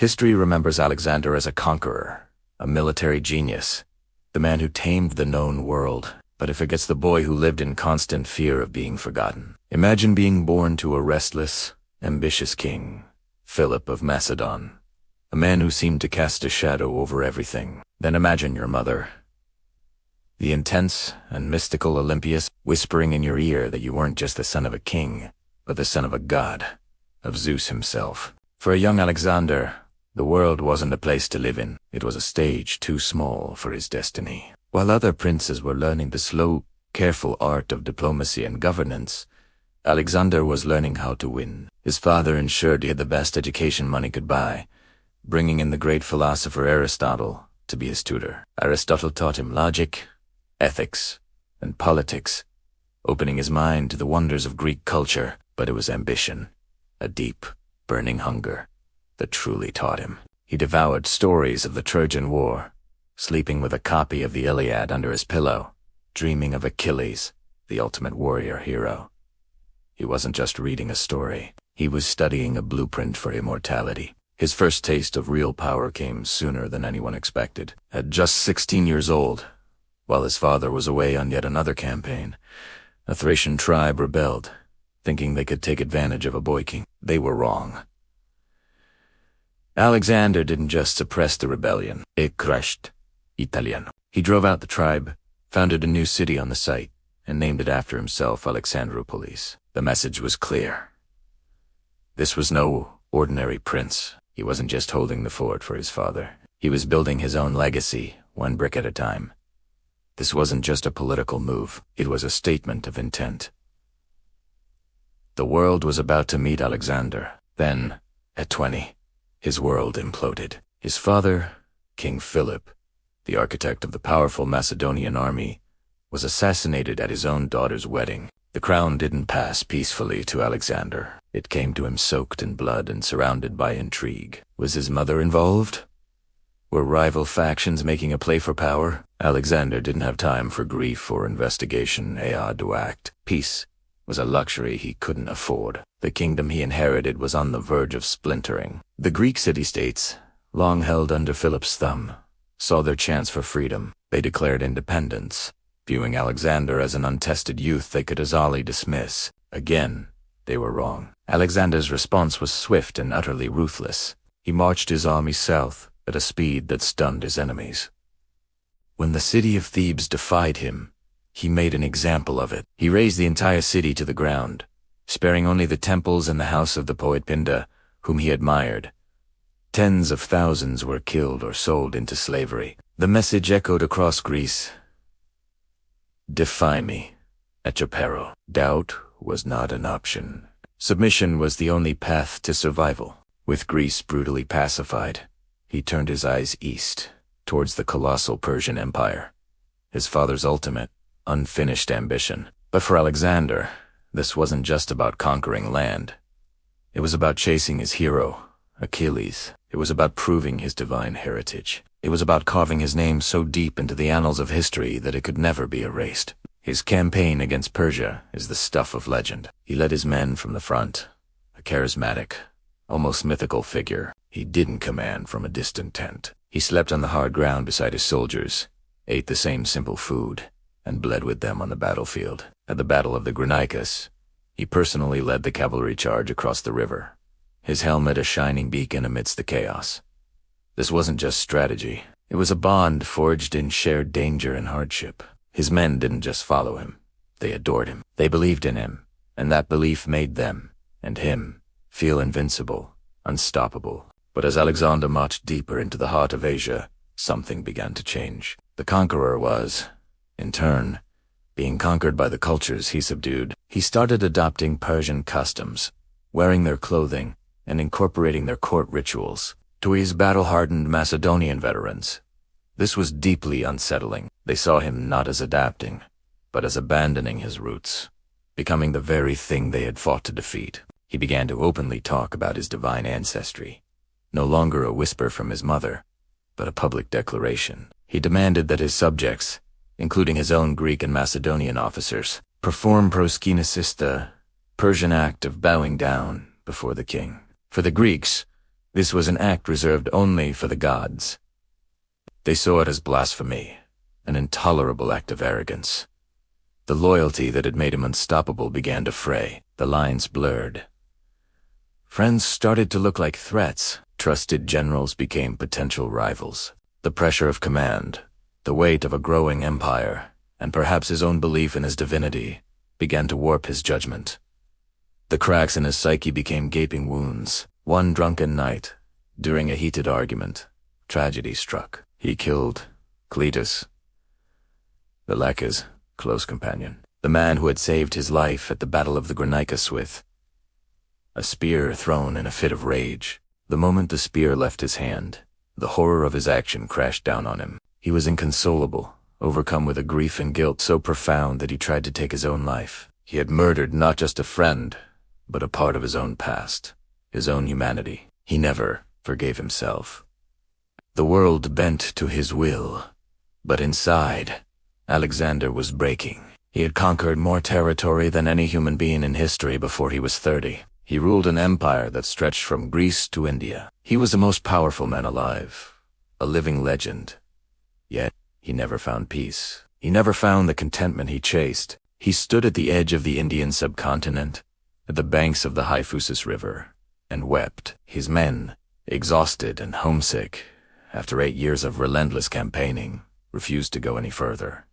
History remembers Alexander as a conqueror, a military genius, the man who tamed the known world, but it forgets the boy who lived in constant fear of being forgotten. Imagine being born to a restless, ambitious king, Philip of Macedon, a man who seemed to cast a shadow over everything. Then imagine your mother, the intense and mystical Olympias, whispering in your ear that you weren't just the son of a king, but the son of a god, of Zeus himself. For a young Alexander, the world wasn't a place to live in. It was a stage too small for his destiny. While other princes were learning the slow, careful art of diplomacy and governance, Alexander was learning how to win. His father ensured he had the best education money could buy, bringing in the great philosopher Aristotle to be his tutor. Aristotle taught him logic, ethics, and politics, opening his mind to the wonders of Greek culture. But it was ambition, a deep, burning hunger, that truly taught him. He devoured stories of the Trojan War, sleeping with a copy of the Iliad under his pillow, dreaming of Achilles, the ultimate warrior hero. He wasn't just reading a story. He was studying a blueprint for immortality. His first taste of real power came sooner than anyone expected. At just 16 years old, while his father was away on yet another campaign, a Thracian tribe rebelled, thinking they could take advantage of a boy king. They were wrong. Alexander didn't just suppress the rebellion, it crushed Italiano. He drove out the tribe, founded a new city on the site, and named it after himself, Alexandroupolis. The message was clear. This was no ordinary prince. He wasn't just holding the fort for his father. He was building his own legacy, one brick at a time. This wasn't just a political move. It was a statement of intent. The world was about to meet Alexander. Then, at 20, his world imploded. His father, King Philip, the architect of the powerful Macedonian army, was assassinated at his own daughter's wedding. The crown didn't pass peacefully to Alexander. It came to him soaked in blood and surrounded by intrigue. Was his mother involved? Were rival factions making a play for power? Alexander didn't have time for grief or investigation. He had to act. Peace was a luxury he couldn't afford. The kingdom he inherited was on the verge of splintering. The Greek city-states, long held under Philip's thumb, saw their chance for freedom. They declared independence, viewing Alexander as an untested youth they could easily dismiss. Again, they were wrong. Alexander's response was swift and utterly ruthless. He marched his army south at a speed that stunned his enemies. When the city of Thebes defied him, he made an example of it. He razed the entire city to the ground, sparing only the temples and the house of the poet Pindar, whom he admired. Tens of thousands were killed or sold into slavery. The message echoed across Greece: defy me at your peril. Doubt was not an option. Submission was the only path to survival. With Greece brutally pacified, he turned his eyes east, towards the colossal Persian Empire, his father's ultimate, unfinished ambition. But for Alexander, this wasn't just about conquering land. It was about chasing his hero, Achilles. It was about proving his divine heritage. It was about carving his name so deep into the annals of history that it could never be erased. His campaign against Persia is the stuff of legend. He led his men from the front, a charismatic, almost mythical figure. He didn't command from a distant tent. He slept on the hard ground beside his soldiers, ate the same simple food, and bled with them on the battlefield. At the Battle of the Granicus, he personally led the cavalry charge across the river, his helmet a shining beacon amidst the chaos. This wasn't just strategy. It was a bond forged in shared danger and hardship. His men didn't just follow him. They adored him. They believed in him, and that belief made them, and him, feel invincible, unstoppable. But as Alexander marched deeper into the heart of Asia, something began to change. The conqueror was, in turn, being conquered by the cultures he subdued. He started adopting Persian customs, wearing their clothing, and incorporating their court rituals. To his battle-hardened Macedonian veterans, this was deeply unsettling. They saw him not as adapting, but as abandoning his roots, becoming the very thing they had fought to defeat. He began to openly talk about his divine ancestry, no longer a whisper from his mother, but a public declaration. He demanded that his subjects, including his own Greek and Macedonian officers, perform proskynesis, the Persian act of bowing down before the king. For the Greeks, This was an act reserved only for the gods. They saw it as blasphemy, an intolerable act of arrogance. The loyalty that had made him unstoppable began to fray. The lines blurred. Friends started to look like threats. Trusted generals became potential rivals. The pressure of command, the weight of a growing empire, and perhaps his own belief in his divinity, began to warp his judgment. The cracks in his psyche became gaping wounds. One drunken night, during a heated argument, tragedy struck. He killed Cletus, the Laca's close companion, the man who had saved his life at the Battle of the Granicus with a spear thrown in a fit of rage. The moment the spear left his hand, the horror of his action crashed down on him. He was inconsolable, overcome with a grief and guilt so profound that he tried to take his own life. He had murdered not just a friend, but a part of his own past, his own humanity. He never forgave himself. The world bent to his will, but inside, Alexander was breaking. He had conquered more territory than any human being in history before he was 30. He ruled an empire that stretched from Greece to India. He was the most powerful man alive, a living legend. Yet, he never found peace. He never found the contentment he chased. He stood at the edge of the Indian subcontinent, at the banks of the Hyphusis River, and wept. His men, exhausted and homesick, after 8 years of relentless campaigning, refused to go any further.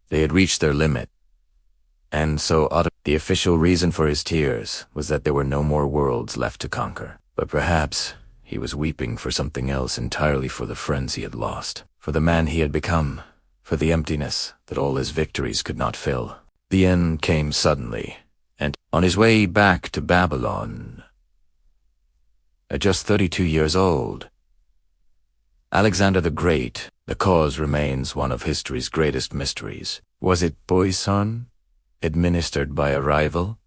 They had reached their limit, and so the official reason for his tears was that there were no more worlds left to conquer. But perhaps he was weeping for something else entirely, for the friends he had lost, for the man he had become, for the emptiness that all his victories could not fill. The end came suddenly, and on his way back to Babylon, at just 32 years old, Alexander the Great, the cause remains one of history's greatest mysteries. Was it poison, administered by a rival?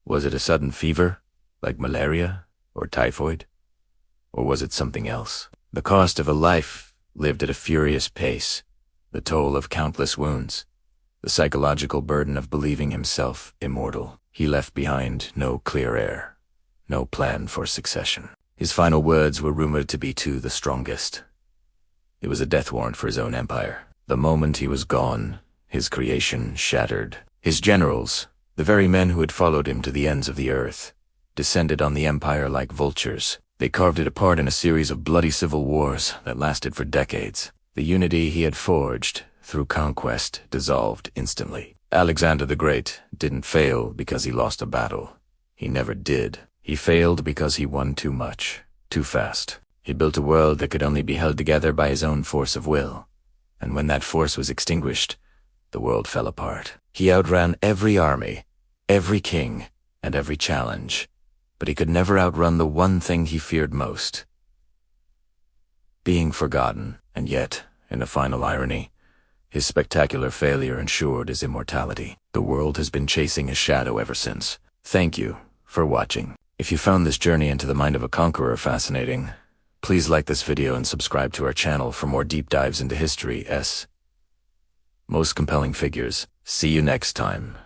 Was it a sudden fever, like malaria or typhoid? Or was it something else? The cost of a life lived at a furious pace, the toll of countless wounds, the psychological burden of believing himself immortal. He left behind no clear heir, no plan for succession. His final words were rumored to be to the strongest. It was a death warrant for his own empire. The moment he was gone, his creation shattered. His generals, the very men who had followed him to the ends of the earth, descended on the empire like vultures. They carved it apart in a series of bloody civil wars that lasted for decades. The unity he had forged through conquest dissolved instantly. Alexander the Great didn't fail because he lost a battle. He never did. He failed because he won too much, too fast. He built a world that could only be held together by his own force of will. And when that force was extinguished, the world fell apart. He outran every army, every king, and every challenge. But he could never outrun the one thing he feared most: being forgotten. And yet, in a final irony, his spectacular failure ensured his immortality. The world has been chasing his shadow ever since. Thank you for watching. If you found this journey into the mind of a conqueror fascinating, please like this video and subscribe to our channel for more deep dives into history's most compelling figures. See you next time.